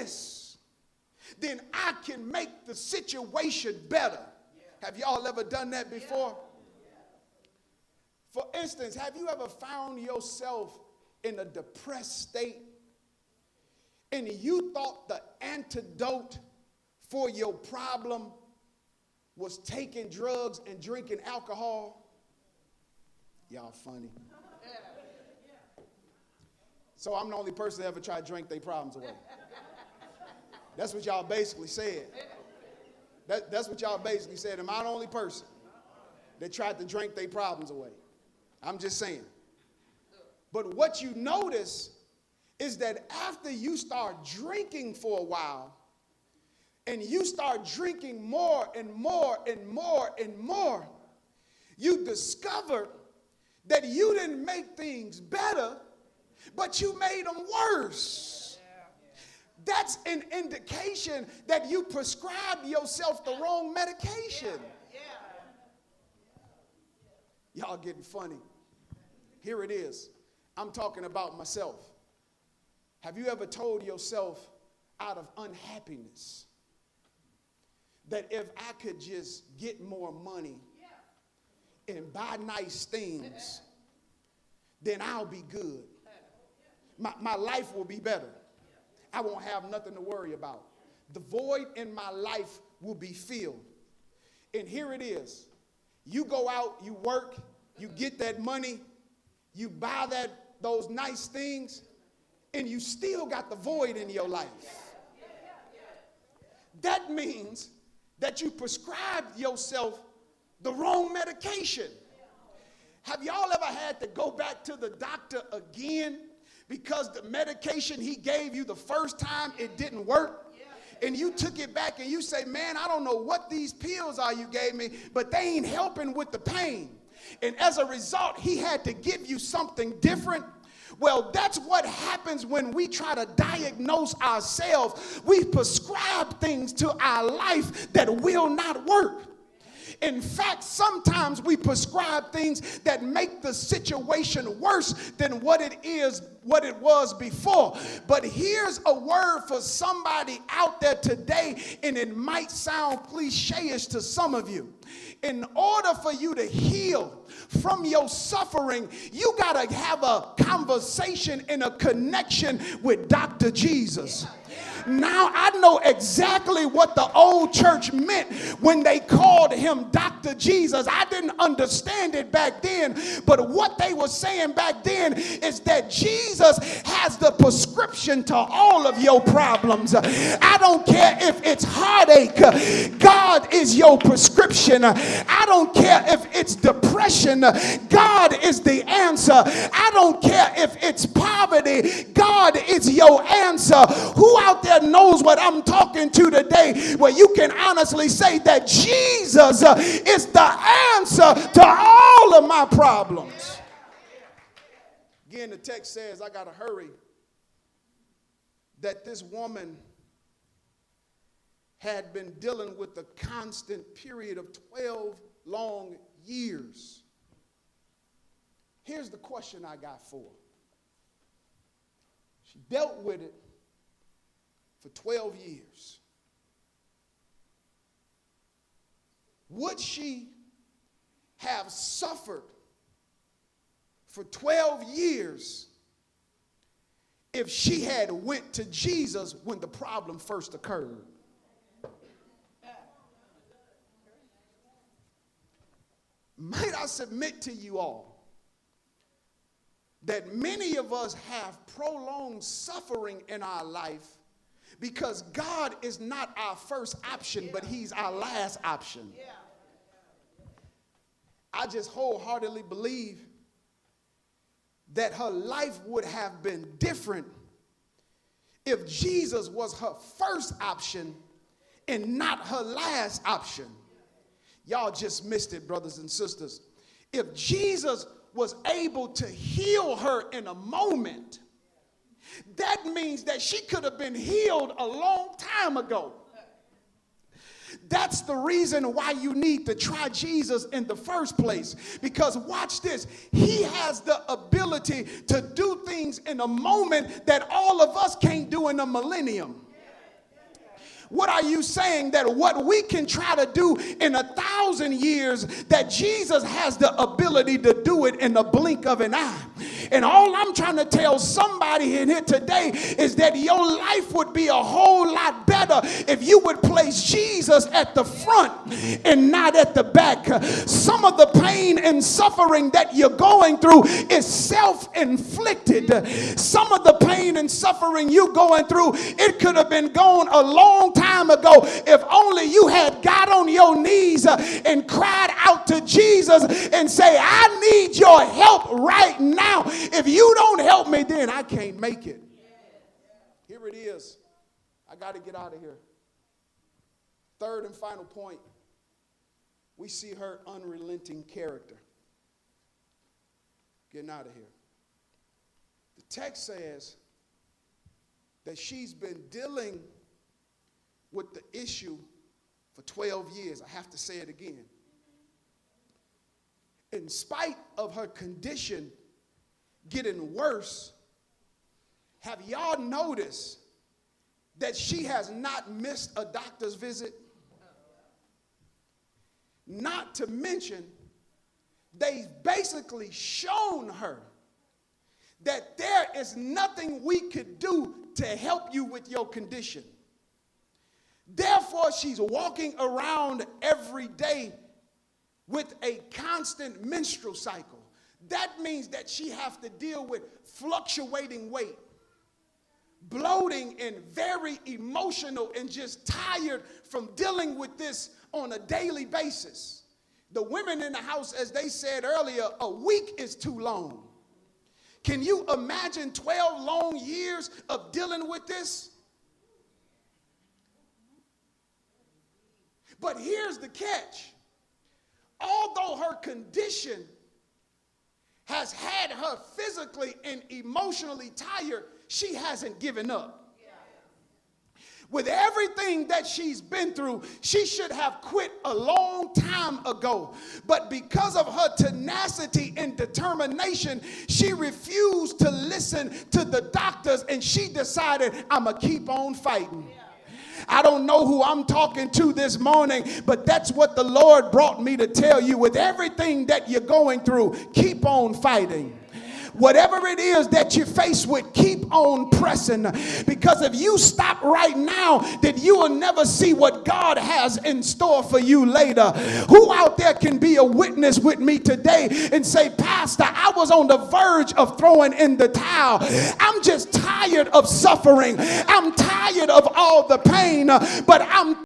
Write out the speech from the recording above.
this, then I can make the situation better. Have y'all ever done that before? For instance, have you ever found yourself in a depressed state and you thought the antidote for your problem was taking drugs and drinking alcohol? Y'all funny. So I'm the only person that ever tried to drink their problems away. That's what y'all basically said. That's what y'all basically said. Am I the only person that tried to drink their problems away? I'm just saying. But what you notice is that after you start drinking for a while, and you start drinking more and more and more and more, you discover that you didn't make things better, but you made them worse. That's an indication that you prescribed yourself the wrong medication. Y'all getting funny. Here it is. I'm talking about myself. Have you ever told yourself out of unhappiness that if I could just get more money and buy nice things, then I'll be good. My life will be better. I won't have nothing to worry about. The void in my life will be filled. And here it is. You go out, you work, you get that money, you buy those nice things, and you still got the void in your life. That means that you prescribed yourself the wrong medication. Have y'all ever had to go back to the doctor again because the medication he gave you the first time, it didn't work? And you took it back and you say, man, I don't know what these pills are you gave me, but they ain't helping with the pain. And as a result, he had to give you something different. Well, that's what happens when we try to diagnose ourselves. We prescribe things to our life that will not work. In fact, sometimes we prescribe things that make the situation worse than what it was before. But here's a word for somebody out there today, and it might sound cliche-ish to some of you. In order for you to heal from your suffering, you got to have a conversation and a connection with Dr. Jesus. Now I know exactly what the old church meant when they called him Dr. Jesus. I didn't understand it back then, but what they were saying back then is that Jesus has the prescription to all of your problems. I don't care if it's heartache, God is your prescription. I don't care if it's depression, God is the answer. I don't care if it's poverty, God is your answer. Who out there knows what I'm talking to today, where you can honestly say that Jesus is the answer to all of my problems? Again, the text says, I got to hurry, that this woman had been dealing with a constant period of 12 long years. Here's the question I got for her. She dealt with it for 12 years. Would she have suffered for 12 years if she had went to Jesus when the problem first occurred? Might I submit to you all that many of us have prolonged suffering in our life because God is not our first option, but he's our last option. I just wholeheartedly believe that her life would have been different if Jesus was her first option and not her last option. Y'all just missed it, brothers and sisters. If Jesus was able to heal her in a moment, that means that she could have been healed a long time ago. That's the reason why you need to try Jesus in the first place. Because watch this, he has the ability to do things in a moment that all of us can't do in a millennium. What are you saying? That what we can try to do in 1,000 years, that Jesus has the ability to do it in the blink of an eye. And all I'm trying to tell somebody in here today is that your life would be a whole lot better if you would place Jesus at the front and not at the back. Some of the pain and suffering that you're going through is self-inflicted. Some of the pain and suffering you're going through, it could have been gone a long time ago if only you had got on your knees and cried out to Jesus and say, I need your help right now. If you don't help me, then I can't make it. Here it is. I got to get out of here. Third and final point, we see her unrelenting character. Getting out of here. The text says that she's been dealing with the issue for 12 years. I have to say it again. In spite of her condition getting worse, have y'all noticed that she has not missed a doctor's visit? Not to mention, they've basically shown her that there is nothing we could do to help you with your condition. Therefore, she's walking around every day with a constant menstrual cycle. That means that she has to deal with fluctuating weight, bloating, and very emotional and just tired from dealing with this on a daily basis. The women in the house, as they said earlier, a week is too long. Can you imagine 12 long years of dealing with this? But here's the catch. Although her condition has had her physically and emotionally tired, she hasn't given up. With everything that she's been through, she should have quit a long time ago. But because of her tenacity and determination, she refused to listen to the doctors, and she decided, I'm going to keep on fighting. I don't know who I'm talking to this morning, but that's what the Lord brought me to tell you. With everything that you're going through, keep on fighting. Whatever it is that you're faced with, keep on pressing. Because if you stop right now, then you will never see what God has in store for you later. Who out there can be a witness with me today and say, Pastor, I was on the verge of throwing in the towel. I'm just tired of suffering. I'm tired of all the pain, but I'm